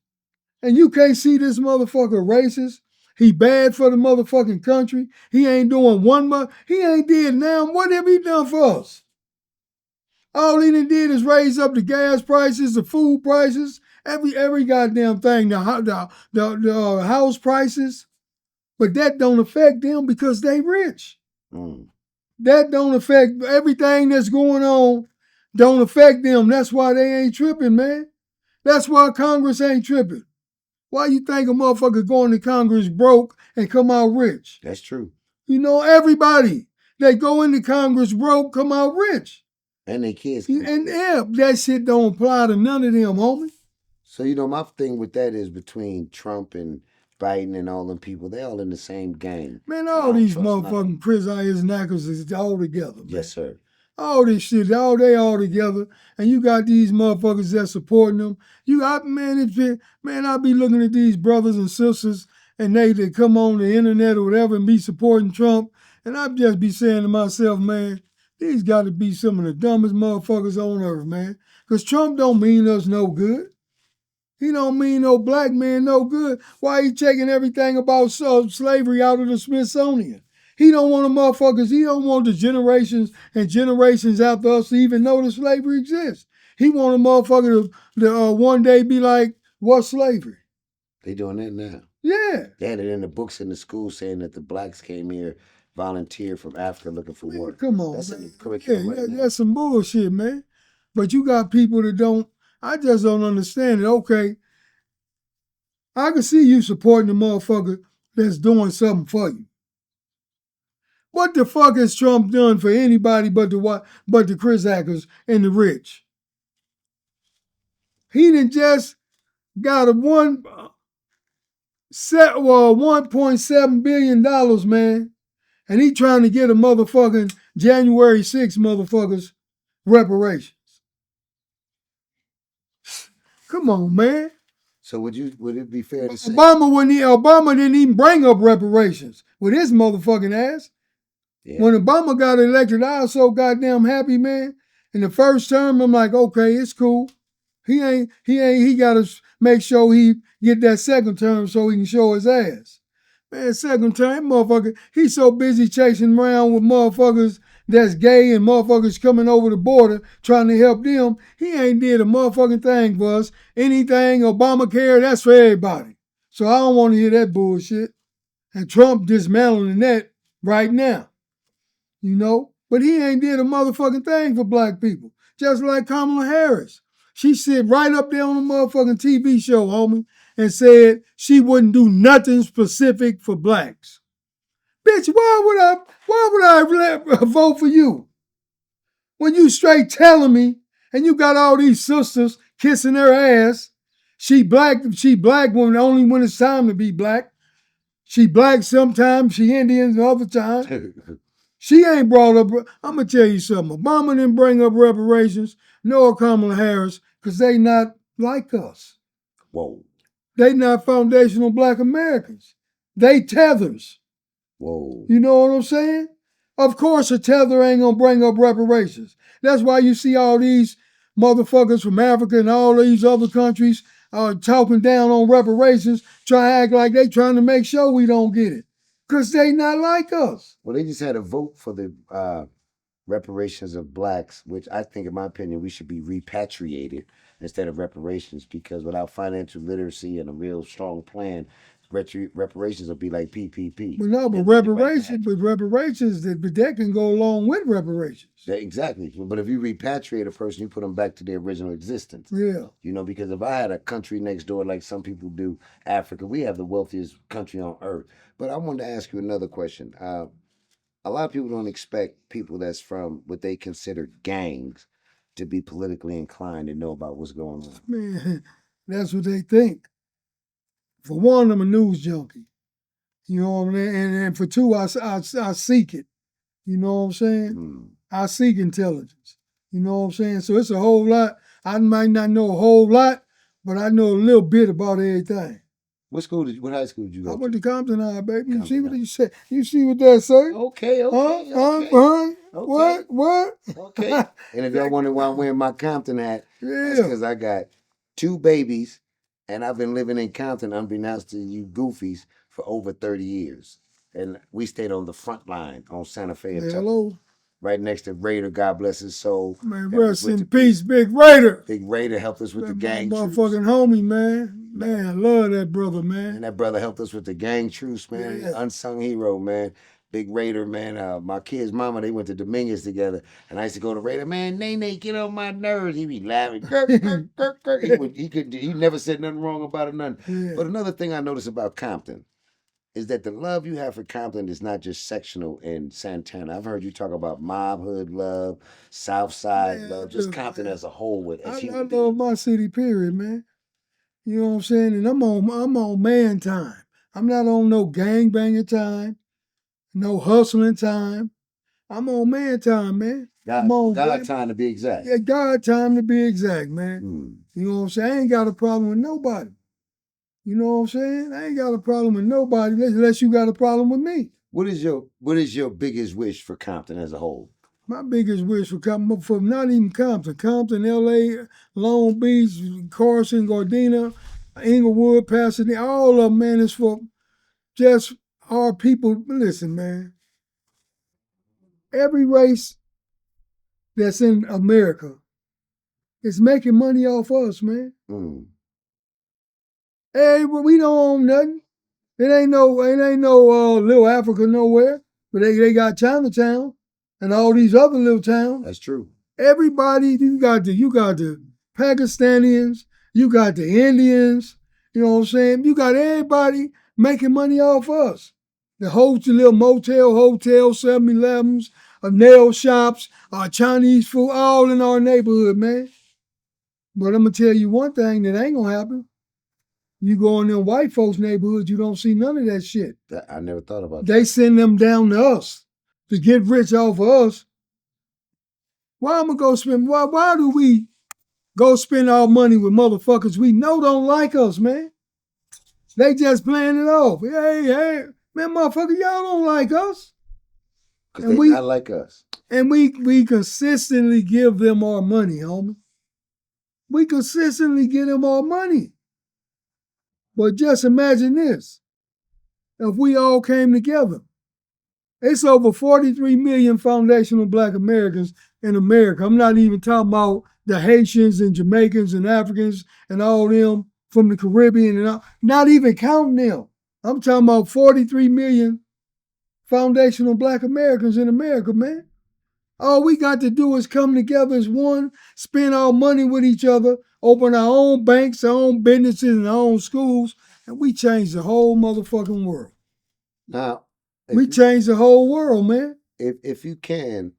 And you can't see this motherfucker racist. He bad for the motherfucking country. He ain't doing he ain't did now. What have he done for us? All he did is raise up the gas prices, the food prices, every goddamn thing, the house prices. But that don't affect them because they rich. That don't affect everything that's going on. Don't affect them. That's why they ain't tripping, man. That's why Congress ain't tripping. Why you think a motherfucker going to Congress broke and come out rich? That's true. You know, everybody that go into Congress broke come out rich. And their kids. And yeah, that shit don't apply to none of them, homie. So, you know, my thing with that is between Trump and Biden and all them people, they all in the same gang. Man, all these motherfucking prison knackers is all together, man. Yes, sir. All this shit, they all together, and you got these motherfuckers that supporting them. You got, I be looking at these brothers and sisters, and they come on the internet or whatever and be supporting Trump, and I just be saying to myself, man, these got to be some of the dumbest motherfuckers on earth, man. Because Trump don't mean us no good. He don't mean no black man no good. Why he taking everything about slavery out of the Smithsonian? He don't want the motherfuckers, he don't want the generations and generations after us to even know that slavery exists. He want a motherfucker to one day be like, what's slavery? They doing that now. Yeah. They had it in the books in the school saying that the blacks came here, volunteered from Africa looking for work. Come on, that's man. In the curriculum right now. That's some bullshit, man. But you got people that I just don't understand it. Okay, I can see you supporting the motherfucker that's doing something for you. What the fuck has Trump done for anybody but the Chris Hackers and the rich? He done just got a $1.7 billion, man. And he trying to get a motherfucking January 6th motherfuckers reparations. Come on, man. So would it be fair to say Obama didn't even bring up reparations with his motherfucking ass. Yeah. When Obama got elected, I was so goddamn happy, man. In the first term, I'm like, okay, it's cool. He got to make sure he get that second term so he can show his ass. Man, second term, motherfucker, he's so busy chasing around with motherfuckers that's gay and motherfuckers coming over the border trying to help them. He ain't did a motherfucking thing for us. Anything Obamacare, that's for everybody. So I don't want to hear that bullshit. And Trump dismantling that right now. You know? But he ain't did a motherfucking thing for black people. Just like Kamala Harris. She sit right up there on a motherfucking TV show, homie, and said she wouldn't do nothing specific for blacks. Bitch, why would I vote for you? When you straight telling me, and you got all these sisters kissing her ass, she black only when it's time to be black. She black sometimes, she Indian other times. She ain't brought up, I'm going to tell you something. Obama didn't bring up reparations, nor Kamala Harris, because they not like us. Whoa. They not foundational black Americans. They tethers. Whoa. You know what I'm saying? Of course a tether ain't going to bring up reparations. That's why you see all these motherfuckers from Africa and all these other countries talking down on reparations, trying to act like they trying to make sure we don't get it. Because they not like us. Well, they just had a vote for the reparations of blacks, which I think, in my opinion, we should be repatriated instead of reparations, because without financial literacy and a real strong plan, reparations will be like PPP. But no, but reparations, that can go along with reparations. Yeah, exactly. But if you repatriate a person, you put them back to their original existence. Yeah. You know, because if I had a country next door like some people do, Africa, we have the wealthiest country on earth. But I wanted to ask you another question. A lot of people don't expect people that's from what they consider gangs to be politically inclined and know about what's going on. Man, that's what they think. For one, I'm a news junkie. You know what I mean? And for two, I seek it. You know what I'm saying? I seek intelligence. You know what I'm saying? So it's a whole lot. I might not know a whole lot, but I know a little bit about everything. What high school did you go to? I went to Compton High, baby. You see what you say? You see what that say? Okay. What? Okay. And if y'all wonder why I'm wearing my Compton hat, that's because I got 2 babies, and I've been living in Compton, unbeknownst to you goofies, for over 30 years. And we stayed on the front line on Santa Fe. Hello. Right next to Raider, God bless his soul. Man, rest in peace, Big Raider. Big Raider helped us with the gang truce. Motherfucking homie, man. Man, I love that brother, man. And that brother helped us with the gang truce, man. Yeah. Unsung hero, man. Big Raider, man. My kid's mama, they went to Dominguez together. And I used to go to Raider, man, Nene, get on my nerves. He'd be laughing. He never said nothing wrong about it, nothing. Yeah. But another thing I noticed about Compton is that the love you have for Compton is not just sectional in Santana. I've heard you talk about mob hood love, South Side love, just Compton as a whole. I love my city, period, man. You know what I'm saying? And I'm on man time. I'm not on no gangbanging time, no hustling time. I'm on man time, man. God time to be exact. Yeah, God time to be exact, man. You know what I'm saying? I ain't got a problem with nobody. You know what I'm saying? I ain't got a problem with nobody unless you got a problem with me. What is your biggest wish for Compton as a whole? My biggest wish for Compton, for not even Compton, LA, Long Beach, Carson, Gardena, Inglewood, Pasadena, all of them, man, is for just our people. Listen, man. Every race that's in America is making money off us, man. Hey, but we don't own nothing. It ain't no little Africa nowhere. But they got Chinatown and all these other little towns. That's true. Everybody, you got the Pakistanians, you got the Indians, you know what I'm saying? You got everybody making money off us. The little motel, hotel, 7-Elevens, nail shops, Chinese food, all in our neighborhood, man. But I'm going to tell you one thing that ain't going to happen. You go in them white folks' neighborhoods, you don't see none of that shit. I never thought about They that. send them down to us to get rich off of us. Why am I go spend? Why do we go spend our money with motherfuckers we know don't like us, man? They just playing it off. Hey, man, motherfucker, y'all don't like us. Because they not like us. And we consistently give them our money, homie. We consistently give them our money. But just imagine this. If we all came together, it's over 43 million foundational Black Americans in America. I'm not even talking about the Haitians and Jamaicans and Africans and all them from the Caribbean and all, not even counting them. I'm talking about 43 million foundational Black Americans in America, man. All we got to do is come together as one, spend our money with each other, open our own banks, our own businesses, and our own schools, and we change the whole motherfucking world. Now, we change the whole world, man. If you can,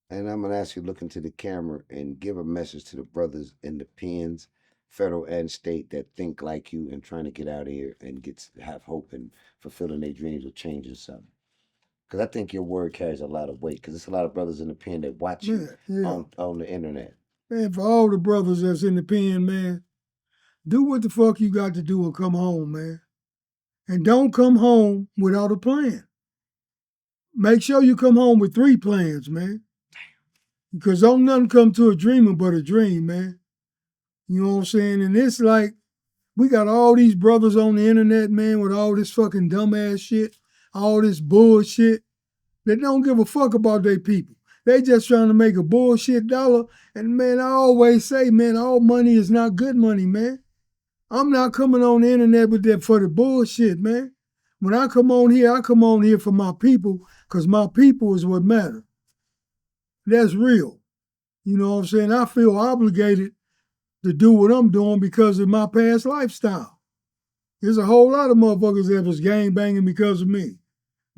and I'm going to ask you to look into the camera and give a message to the brothers in the pens, federal and state, that think like you and trying to get out of here and have hope and fulfilling their dreams of changing something. Because I think your word carries a lot of weight. Because there's a lot of brothers in the pen that watch you on the internet. Man, for all the brothers that's in the pen, man, do what the fuck you got to do and come home, man. And don't come home without a plan. Make sure you come home with 3 plans, man. Because don't nothing come to a dreamer but a dream, man. You know what I'm saying? And it's like, we got all these brothers on the internet, man, with all this fucking dumbass shit, all this bullshit. They don't give a fuck about their people. They just trying to make a bullshit dollar. And man, I always say, man, all money is not good money, man. I'm not coming on the internet with that for the bullshit, man. When I come on here for my people, because my people is what matter. That's real. You know what I'm saying? I feel obligated to do what I'm doing because of my past lifestyle. There's a whole lot of motherfuckers that was gangbanging because of me,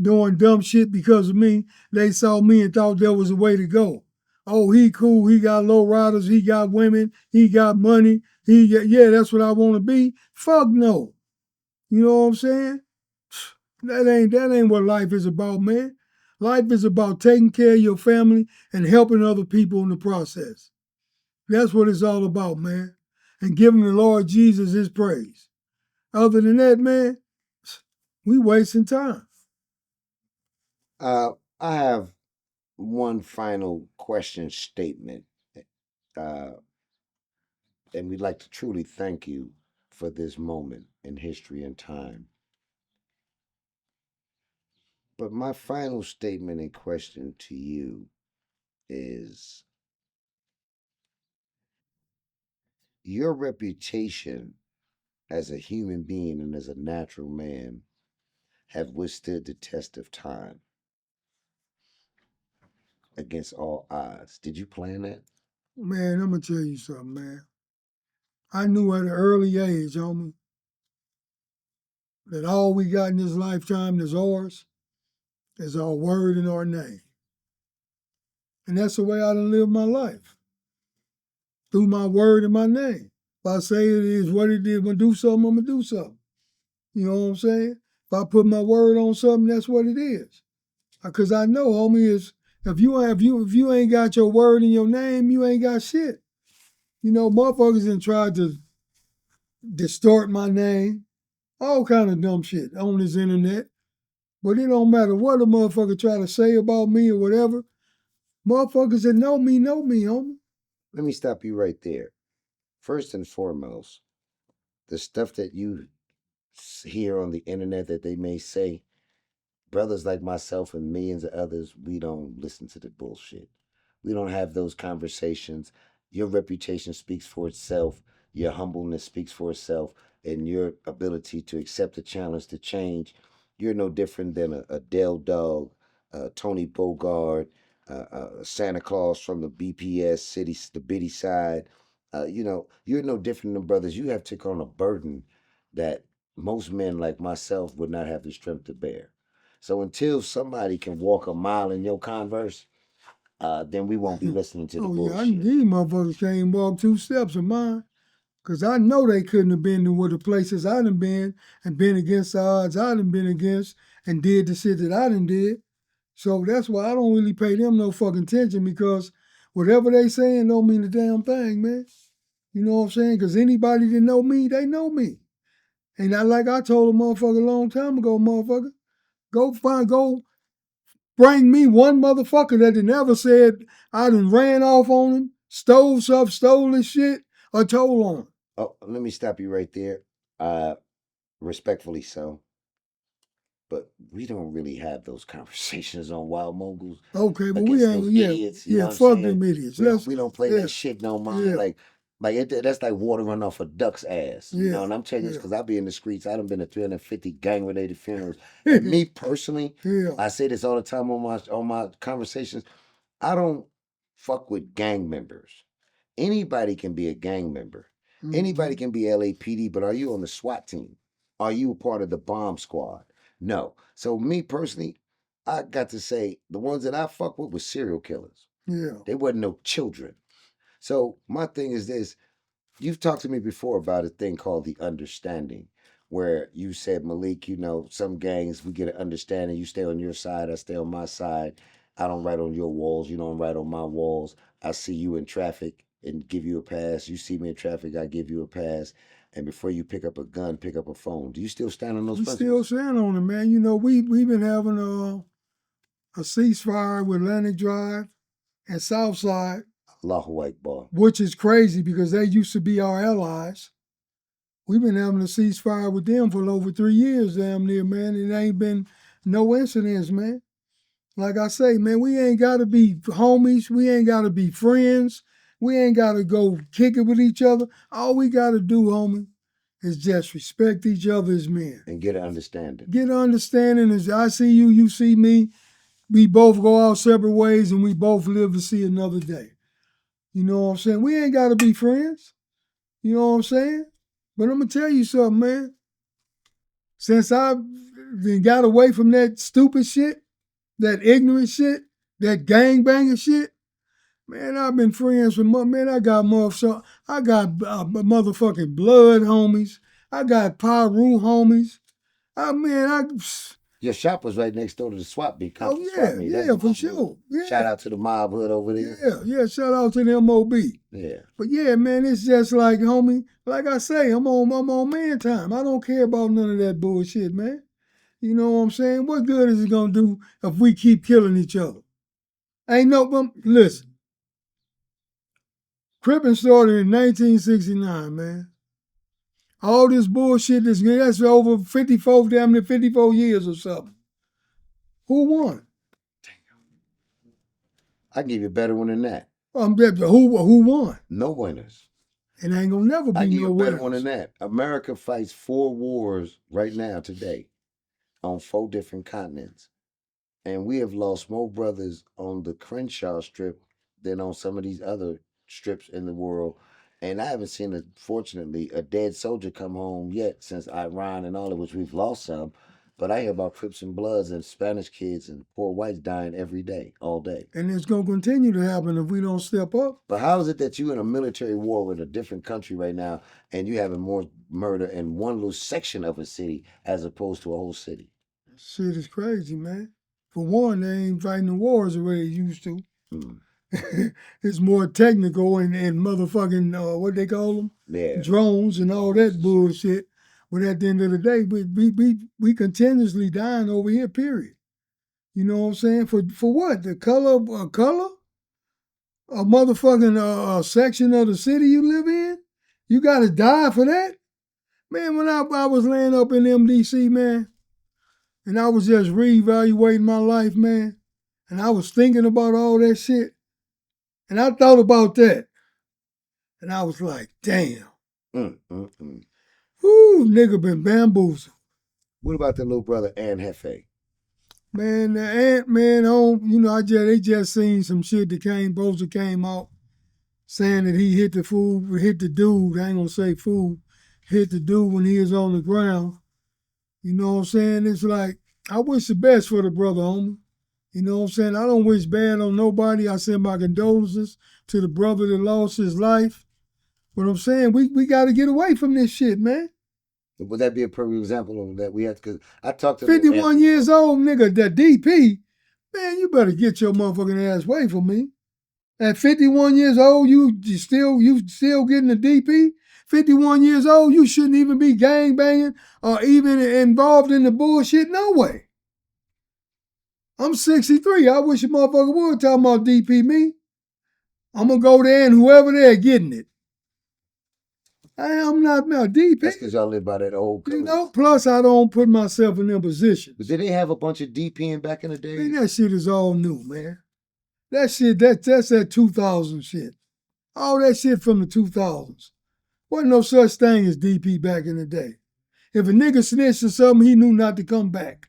doing dumb shit because of me. They saw me and thought there was a way to go. Oh, he cool, he got lowriders, he got women, he got money, yeah, that's what I want to be. Fuck no. You know what I'm saying? That ain't what life is about, man. Life is about taking care of your family and helping other people in the process. That's what it's all about, man. And giving the Lord Jesus his praise. Other than that, man, we wasting time. I have one final question statement. And we'd like to truly thank you for this moment in history and time. But my final statement and question to you is, your reputation as a human being and as a natural man have withstood the test of time against all odds. Did you plan that? Man, I'm going to tell you something, man. I knew at an early age, homie, that all we got in this lifetime that's ours is our word and our name. And that's the way I done live my life. Through my word and my name. If I say it is what it is, I'm going to do something, I'm going to do something. You know what I'm saying? If I put my word on something, that's what it is. Because I know, homie, is if you ain't got your word in your name, you ain't got shit. You know, motherfuckers done tried to distort my name, all kind of dumb shit on this internet. But it don't matter what a motherfucker try to say about me or whatever. Motherfuckers that know me, homie. Let me stop you right there. First and foremost, the stuff that you hear on the internet that they may say, brothers like myself and millions of others, we don't listen to the bullshit. We don't have those conversations. Your reputation speaks for itself. Your humbleness speaks for itself. And your ability to accept the challenge to change. You're no different than a Dell Dog, Tony Bogard, Santa Claus from the BPS city, the bitty side. You're no different than brothers. You have took on a burden that most men like myself would not have the strength to bear. So until somebody can walk a mile in your Converse, then we won't be listening to the Oh yeah, bullshit. these motherfuckers can't walk 2 steps of mine. Cause I know they couldn't have been to what the places I done been and been against the odds I done been against and did the shit that I done did. So that's why I don't really pay them no fucking attention because whatever they saying don't mean a damn thing, man. You know what I'm saying? Cause anybody that know me, they know me. And I like I told a motherfucker a long time ago, motherfucker, go bring me one motherfucker that had never said I done ran off on him, stole stuff, stole his shit, or told on him. Oh, let me stop you right there. Respectfully so. But we don't really have those conversations on Wild Moguls Okay, but we against ain't, those yeah, idiots. You know what I'm fuck saying? them idiots. We don't play yeah, that shit no more. yeah, That's like water running off a duck's ass. You know, yeah, and I'm telling you this yeah, because I be in the streets. I done been to 350 gang related funerals. And me personally, yeah, I say this all the time on my conversations. I don't fuck with gang members. Anybody can be a gang member. Anybody can be LAPD, but are you on the SWAT team? Are you a part of the bomb squad? No. So me personally, I got to say the ones that I fuck with were serial killers. yeah, They wasn't no children. So my thing is this: you've talked to me before about a thing called the understanding, where you said, Malik, you know, some gangs we get an understanding. You stay on your side, I stay on my side. I don't write on your walls, you don't write on my walls. I see you in traffic and give you a pass. You see me in traffic, I give you a pass. And before you pick up a gun, pick up a phone. Do you still stand on those we still principles? stand on it, man. You know, we been having a ceasefire with Atlantic Drive and Southside, Allahu Akbar. which is crazy because they used to be our allies. We've been having a ceasefire with them for over 3 years, damn near, man. It ain't been no incidents, man. Like I say, man, we ain't got to be homies. We ain't got to be friends. We ain't got to go kick it with each other. All we got to do, homie, is just respect each other as men. And get an understanding. Get an understanding as I see you, you see me. We both go our separate ways and we both live to see another day. You know what I'm saying? We ain't got to be friends. You know what I'm saying? But I'm going to tell you something, man. Since I got away from that stupid shit, that ignorant shit, that gangbanging shit, man, I've been friends with man. I got motherfucking blood homies. I got Pyru homies. Your shop was right next door to the swap meet, Oh Compton swap yeah, meet. yeah, for sure. Yeah. Shout out to the mob hood over there. Yeah. Shout out to the MOB. Yeah. But yeah, man, it's just like, homie, like I say, I'm on man time. I don't care about none of that bullshit, man. You know what I'm saying? What good is it gonna do if we keep killing each other? Ain't no, listen. Crippin' started in 1969, man. All this bullshit, that's over 54, damn near 54 years or something. Who won? I give you a better one than that. Who won? No winners. It ain't gonna never be I give no you a better winners. one than that. America fights 4 wars right now today on 4 different continents. And we have lost more brothers on the Crenshaw strip than on some of these other strips in the world. And I haven't seen, fortunately, a dead soldier come home yet since Iran and all of which we've lost some. But I hear about Crips and Bloods and Spanish kids and poor whites dying every day, all day. And it's going to continue to happen if we don't step up. But how is it that you in a military war with a different country right now and you having more murder in one little section of a city as opposed to a whole city? Shit is crazy, man. For one, they ain't fighting the wars the way they used to. It's more technical and motherfucking, what they call them? Yeah. Drones and all that bullshit. But at the end of the day, we continuously dying over here, period. You know what I'm saying? For what? The color? Color? A motherfucking section of the city you live in? You got to die for that? Man, when I was laying up in MDC, man, and I was just reevaluating my life, man, and I was thinking about all that shit, and I thought about that, and I was like, damn. Whoo, nigga been bamboozled. What about the little brother Ann Hefe? Man, the Ant-Man they just seen some shit that came out saying that he hit the dude, I ain't gonna say fool, hit the dude when he was on the ground. You know what I'm saying? It's like, I wish the best for the brother, homie. You know what I'm saying? I don't wish bad on nobody. I send my condolences to the brother that lost his life. But I'm saying, we got to get away from this shit, man. Would that be a perfect example of that? We have to, because I talked to 51 years old, nigga, that DP, man, you better get your motherfucking ass away from me. At 51 years old, you still getting a DP? 51 years old, you shouldn't even be gang banging or even involved in the bullshit, no way. I'm 63. I wish a motherfucker would talk about DP me. I'm going to go there and whoever there getting it. I'm not DP. That's because y'all live by that old code. You know, plus I don't put myself in their position. But did they have a bunch of DPing back in the day? Man, that shit is all new, man. That shit, that's that 2000 shit. All that shit from the 2000s. Wasn't no such thing as DP back in the day. If a nigga snitched or something, he knew not to come back.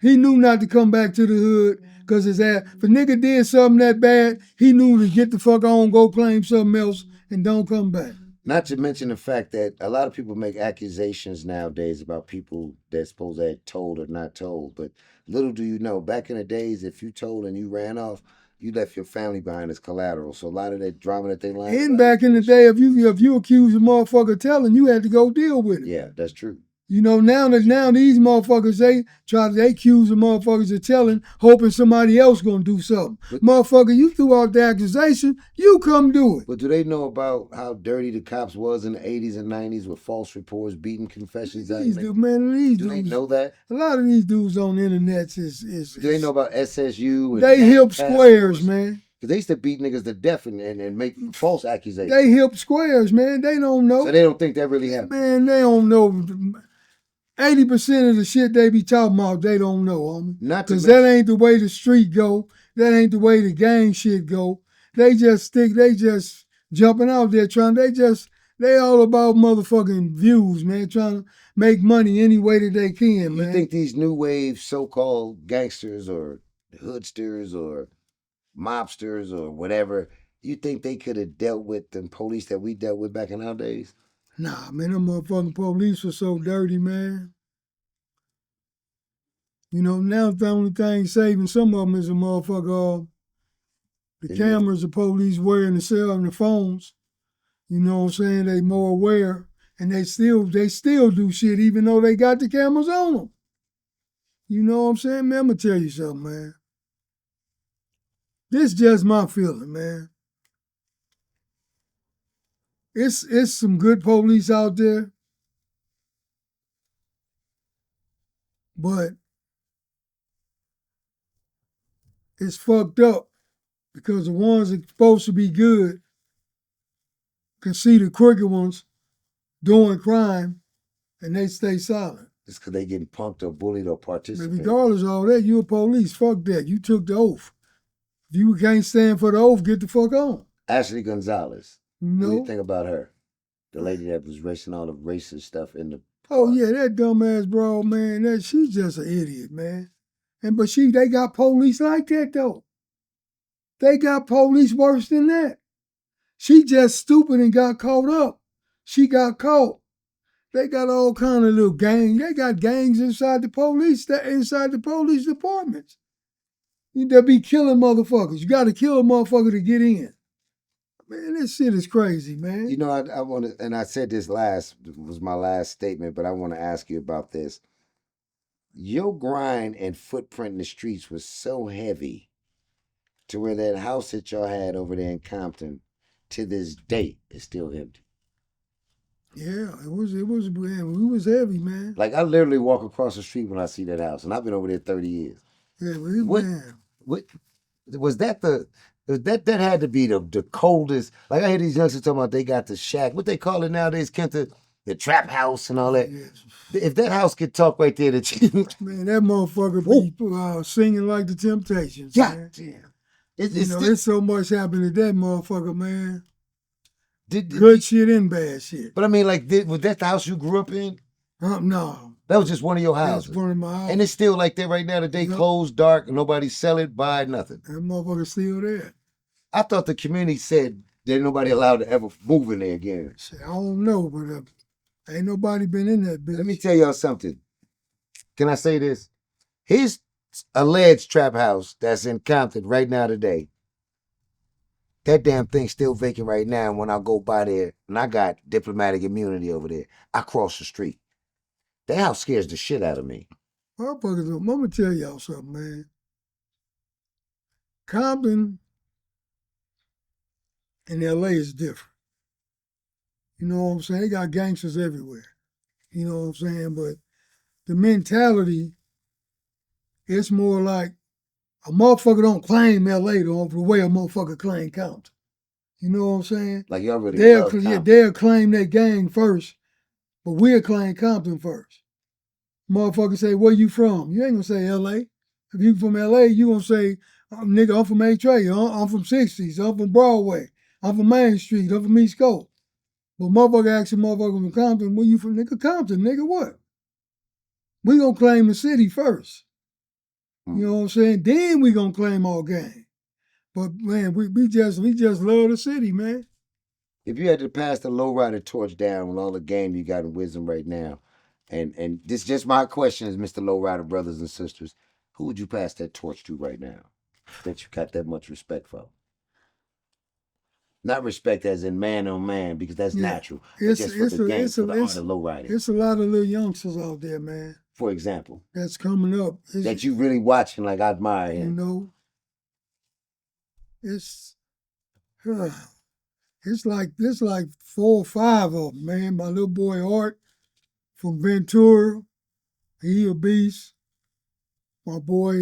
He knew not to come back to the hood because his ass, if a nigga did something that bad, he knew to get the fuck on, go claim something else, and don't come back. Not to mention the fact that a lot of people make accusations nowadays about people that's supposed to have told or not told. But little do you know, back in the days, if you told and you ran off, you left your family behind as collateral. So a lot of that drama that they line. And back in the day, if you accuse a motherfucker telling, you had to go deal with it. Yeah, that's true. You know, now these motherfuckers, they accuse the motherfuckers of telling, hoping somebody else gonna do something. But, motherfucker, you threw out the accusation, you come do it. But do they know about how dirty the cops was in the 80s and 90s with false reports, beating confessions out? These dudes, do they know that? A lot of these dudes on the internet is do they know about SSU? And they hip squares, man. Because they used to beat niggas to death and make false accusations. They hip squares, man. They don't know. So they don't think that really happened. Man, they don't know. 80% of the shit they be talking about, they don't know, homie. Because that ain't the way the street go. That ain't the way the gang shit go. They just jumping out there they all about motherfucking views, man, trying to make money any way that they can, man. You think these new wave so-called gangsters or hoodsters or mobsters or whatever, you think they could have dealt with the police that we dealt with back in our days? Nah, man, them motherfucking police were so dirty, man. You know, now the only thing saving some of them is a motherfucker, the cameras the police wear in the cell and the phones. You know what I'm saying? They more aware, and they still do shit even though they got the cameras on them. You know what I'm saying, man? I'm gonna tell you something, man. This just my feeling, man. It's some good police out there, but it's fucked up because the ones that are supposed to be good can see the crooked ones doing crime and they stay silent. It's because they getting punked or bullied or participating. Regardless of all that, you a police. Fuck that. You took the oath. If you can't stand for the oath, get the fuck on. Ashley Gonzalez. No. What do you think about her? The lady that was racing all the racist stuff in the Oh yeah, that dumbass broad, man. She's just an idiot, man. But they got police like that though. They got police worse than that. She just stupid and got caught up. She got caught. They got all kind of little gangs. They got gangs inside the police departments. They'll be killing motherfuckers. You got to kill a motherfucker to get in. Man, this shit is crazy, man. You know, I want to, and I said this was my last statement, but I want to ask you about this. Your grind and footprint in the streets was so heavy to where that house that y'all had over there in Compton, to this date, is still empty. Yeah, it was heavy, man. Like, I literally walk across the street when I see that house, and I've been over there 30 years. Yeah, what was that that had to be the coldest. Like, I hear these youngsters talking about they got the shack. What they call it nowadays, Kenta, the trap house and all that. Yes. If that house could talk right there, man, that motherfucker be singing like the Temptations. Yeah, man. damn. It's so much happening to that motherfucker, man. Good shit and bad shit. But I mean, like, was that the house you grew up in? No. That was just one of your houses. That's one of my houses. And it's still like that right now. The day closed, dark, nobody sell it, buy nothing. That motherfucker's still there. I thought the community said that nobody allowed to ever move in there again. I don't know, but ain't nobody been in that bitch. Let me tell y'all something. Can I say this? His alleged trap house that's in Compton right now today, that damn thing's still vacant right now. And when I go by there, and I got diplomatic immunity over there, I cross the street. That house scares the shit out of me. Motherfuckers, I'm gonna tell y'all something, man. Compton and LA is different. You know what I'm saying? They got gangsters everywhere. You know what I'm saying? But the mentality, it's more like a motherfucker don't claim LA the way a motherfucker claim Compton. You know what I'm saying? Like y'all really love Compton. They'll claim their gang first, but we'll claim Compton first. Motherfucker say, where you from? You ain't gonna say LA. If you from LA, you gonna say, nigga, I'm from A-Tray, I'm from 60s, I'm from Broadway, I'm from Main Street, I'm from East Coast. But motherfucker asks a motherfucker from Compton, where you from? Nigga, Compton, nigga, what? We gonna claim the city first. You know what I'm saying? Then we gonna claim our gang. But man, we just love the city, man. If you had to pass the lowrider torch down with all the game you got in wisdom right now, and this is just my question as Mr. Lowrider brothers and sisters, who would you pass that torch to right now that you got that much respect for? Not respect as in man on man, because that's natural. But just for the game, for the art of lowriding. It's a lot of little youngsters out there, man. For example. That's coming up. That you really watching like I admire him. You know, it's like 4 or 5 of them, man. My little boy Art from Ventura, he a beast. My boy,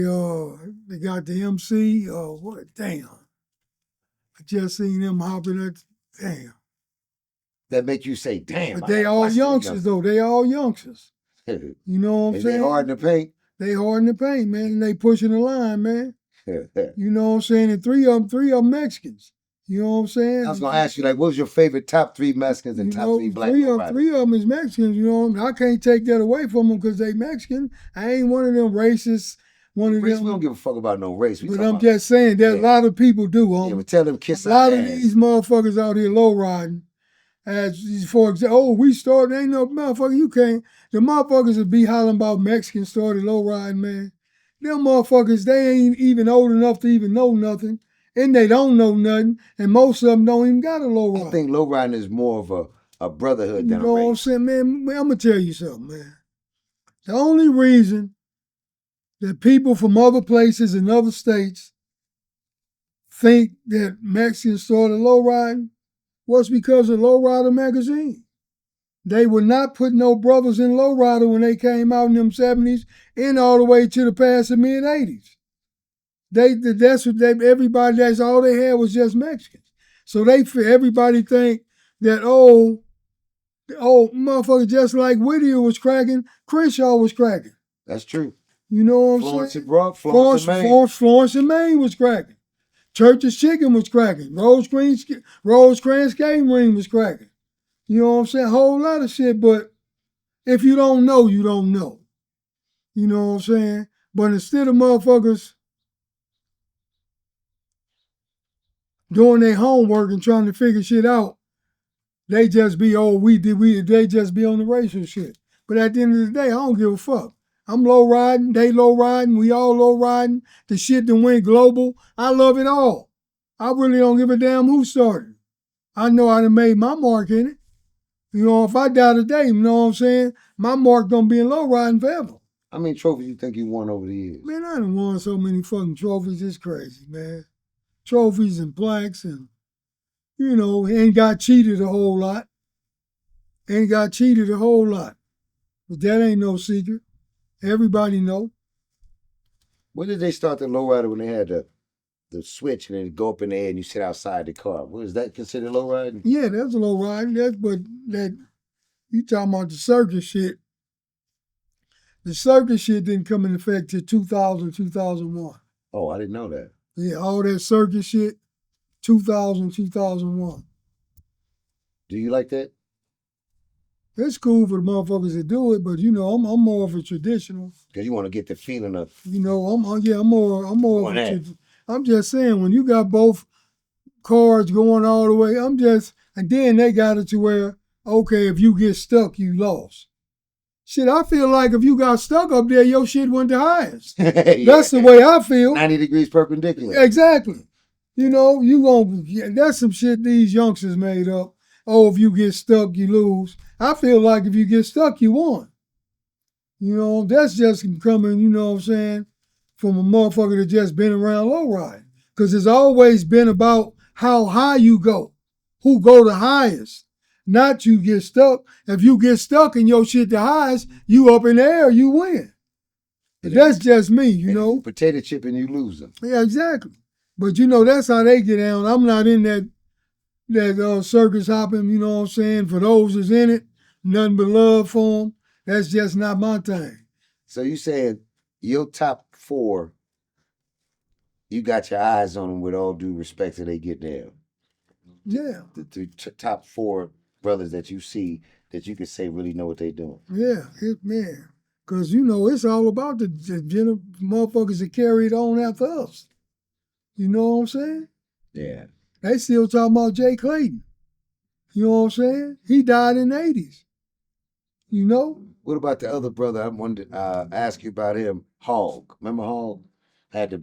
they got the MC. What? Damn. I just seen them hopping at. Damn. That make you say, damn. But they all youngsters though. They all youngsters. You know what I'm saying? They hard in the paint. They hard in the paint, man, and they pushing the line, man. You know what I'm saying? And three of them Mexicans. You know what I'm saying? I was gonna ask you, like, what was your favorite top 3 Mexicans and top 3 black people? Three of them is Mexicans. You know, I can't take that away from them because they Mexican. I ain't one of them racists. One of race, them. We don't give a fuck about no race. But I'm just saying that a lot of people do. Yeah, but tell them kiss a lot of these motherfuckers out here low riding. As for example, we started, ain't no motherfucker, you can't. The motherfuckers that be hollering about Mexicans started low riding, man. Them motherfuckers, they ain't even old enough to even know nothing. And they don't know nothing. And most of them don't even got a low ride. I think low riding is more of a brotherhood than a race. You know what I'm saying, man? I'm going to tell you something, man. The only reason that people from other places and other states think that Mexicans started low riding was because of Lowrider magazine. They would not put no brothers in Lowrider when they came out in them 70s and all the way to the past the mid 80s. Everybody, that's all they had was just Mexicans. So everybody think that, motherfucker, just like Whittier was cracking, Crenshaw was cracking. That's true. You know what I'm Florence saying? Florence and Maine was cracking. Church's Chicken was cracking. Rosecrans Skating Ring was cracking. You know what I'm saying? A whole lot of shit, but if you don't know, you don't know. You know what I'm saying? But instead of motherfuckers doing their homework and trying to figure shit out, they just be, they just be on the racial shit. But at the end of the day, I don't give a fuck. I'm low riding, they low riding, we all low riding. The shit that went global, I love it all. I really don't give a damn who started. I know I done made my mark in it. You know, if I die today, you know what I'm saying? My mark gonna be in low riding forever. How many trophies you think you won over the years? Man, I done won so many fucking trophies, it's crazy, man. Trophies and plaques and, you know, ain't got cheated a whole lot. But that ain't no secret. Everybody know. When did they start the lowrider when they had the switch and then go up in the air and you sit outside the car? Was that considered low riding? Yeah, that's low riding. But you talking about the circus shit. The circus shit didn't come in effect till 2000, 2001. Oh, I didn't know that. Yeah, all that circus shit, 2000, 2001. Do you like that? It's cool for the motherfuckers that do it, but you know, I'm more of a traditional. Because you want to get the feeling of. You know, I'm more of a. I'm just saying, when you got both cars going all the way, and then they got it to where, okay, if you get stuck, you lost. Shit, I feel like if you got stuck up there, your shit went the highest. Yeah. That's the way I feel. 90 degrees perpendicular. Exactly. You know, that's some shit these youngsters made up. Oh, if you get stuck, you lose. I feel like if you get stuck, you won. You know, that's just coming, you know what I'm saying, from a motherfucker that just been around lowriding. Because it's always been about how high you go, who go the highest, not you get stuck. If you get stuck and your shit the highest, you up in the air, you win. But that's just me, you know. Potato chip and you lose them. Yeah, exactly. But you know, that's how they get down. I'm not in that circus hopping, you know what I'm saying? For those that's in it, nothing but love for them. That's just not my thing. So you said your top 4, you got your eyes on them with all due respect till they get there. Yeah. The top 4 brothers that you see that you can say really know what they doing. Yeah, man. Because, you know, it's all about the motherfuckers that carry it on after us. You know what I'm saying? Yeah. They still talking about Jay Clayton. You know what I'm saying? He died in the 80s. You know? What about the other brother? I wanted to ask you about him, Hog. Remember Hog?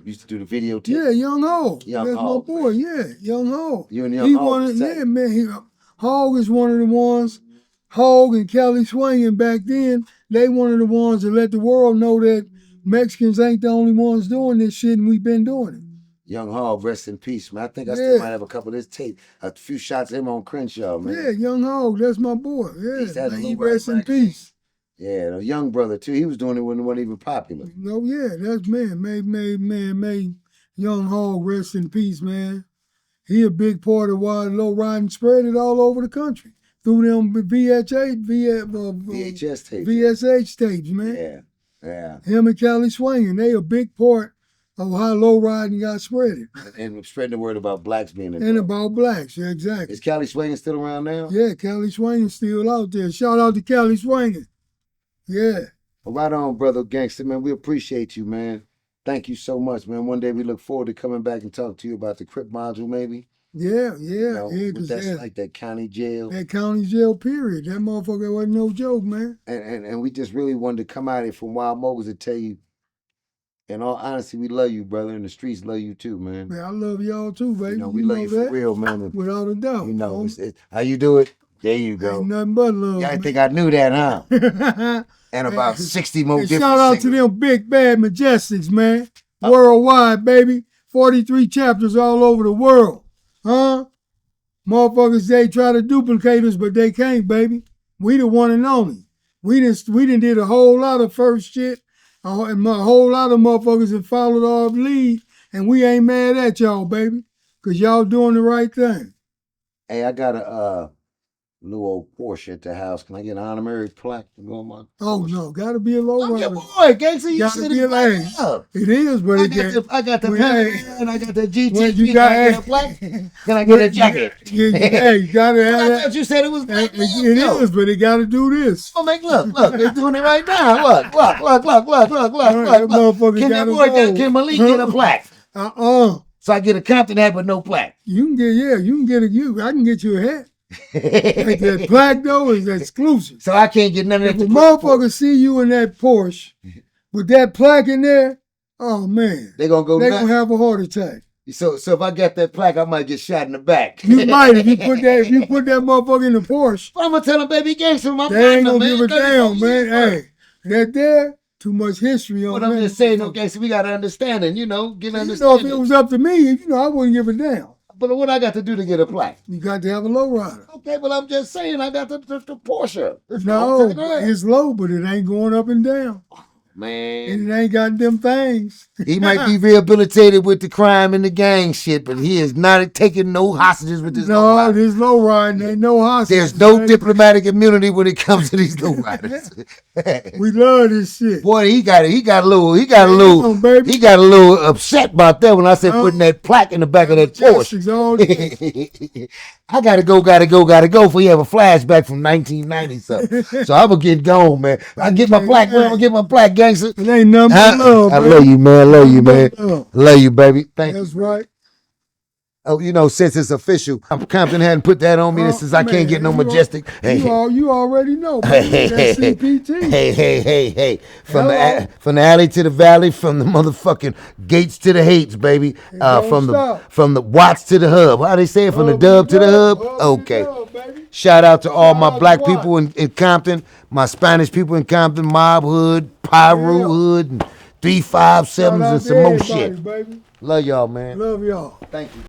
Used to do the video tape. Yeah, Young Hog. Young That's Hog, my boy. Yeah, Young Hog. You and Young Hog. Yeah, man. Hog is one of the ones. Hog and Kelly Swinging back then, they one of the ones that let the world know that Mexicans ain't the only ones doing this shit, and we've been doing it. Young Hog, rest in peace, man. I think I still might have a couple of his tape. A few shots of him on Crenshaw, man. Yeah, Young Hog, that's my boy. Yeah, he rest in peace. Yeah, the young brother too. He was doing it when it wasn't even popular. Oh yeah, that's made Young Hog rest in peace, man. He a big part of why Lowriding spread it all over the country through them VHS tapes, VSH tapes, man. Yeah. Him and Kelly Swinging, they a big part of how Lowriding got spread it. And spreading the word about blacks being in and about blacks, yeah, exactly. Is Kelly Swinging still around now? Yeah, Kelly Swinging still out there. Shout out to Kelly Swinging. Yeah. Well, right on, brother Gangster, man. We appreciate you, man. Thank you so much, man. One day we look forward to coming back and talk to you about the Crip module, maybe. Yeah. That's like that county jail. That county jail period. That motherfucker wasn't no joke, man. And we just really wanted to come out here from Wild Moguls to tell you, in all honesty, we love you, brother, and the streets love you too, man. Man, I love y'all too, baby. We love you for real, man. Without a doubt. You know, how you do it, there you go. Ain't nothing but love. Yeah, I think I knew that, huh? And about 60 more different shout out to them big bad majestics, man. Worldwide, baby. 43 chapters all over the world. Huh? Motherfuckers, they try to duplicate us, but they can't, baby. We the one and only. We done did a whole lot of first shit. And a whole lot of motherfuckers have followed our lead. And we ain't mad at y'all, baby. Because y'all doing the right thing. Hey, I got a little old Porsche at the house. Can I get an honorary plaque to go on my Porsche? No, gotta be a low rider. Boy, Gangster, you said it It is, but I got the and I got the GT. You got can I get a plaque? Can I get a jacket? Hey, you gotta have that. I thought you said it was black. It is, but it gotta do this. Oh, man, look, they're doing it right now. Look. Can Malik get a plaque? So I get a Compton hat but no plaque. You can get I can get you a hat. Like that plaque though is exclusive. So I can't get none of that. If a motherfucker see you in that Porsche with that plaque in there, oh man, they gonna have a heart attack. So if I got that plaque, I might get shot in the back. You might if you put that motherfucker in the Porsche. But I'm gonna tell him, baby Gangster, my they ain't gonna give a damn, man. Hey, that there. Too much history on that. But I'm just saying, okay, so we got to understand it, get understanding. You know, if it was up to me, I wouldn't give a damn. But what I got to do to get a plaque? You got to have a lowrider. Okay, but I'm just saying, I got the Porsche. No, it's low, but it ain't going up and down. Man. And it ain't got them things. He might be rehabilitated with the crime and the gang shit, but he is not taking no hostages with this lowrider. This lowrider ain't no hostages. There's no diplomatic immunity when it comes to these lowriders. We love this shit. Boy, he got a little upset about that when I said putting that plaque in the back of that Porsche. I gotta go before you have a flashback from 1990 something. So I'm gonna get gone, man. I get my plaque, man. I'm gonna get my plaque, Gangster. It ain't nothing but love, I love you, man. Love you, baby. Thank you. That's right. Oh, you know, since it's official, Compton hadn't put that on me. This is I can't get no majestic. You already know, baby. That's CPT. Hey. From the alley to the valley, from the motherfucking gates to the hates, baby. From the watts to the hub. How they say it? From the dub to the hub? Okay. Shout out to all my black people in Compton, my Spanish people in Compton, Mob Hood, Pyro Hood, and 357s and some more shit. Baby. Love y'all, man. Love y'all. Thank you.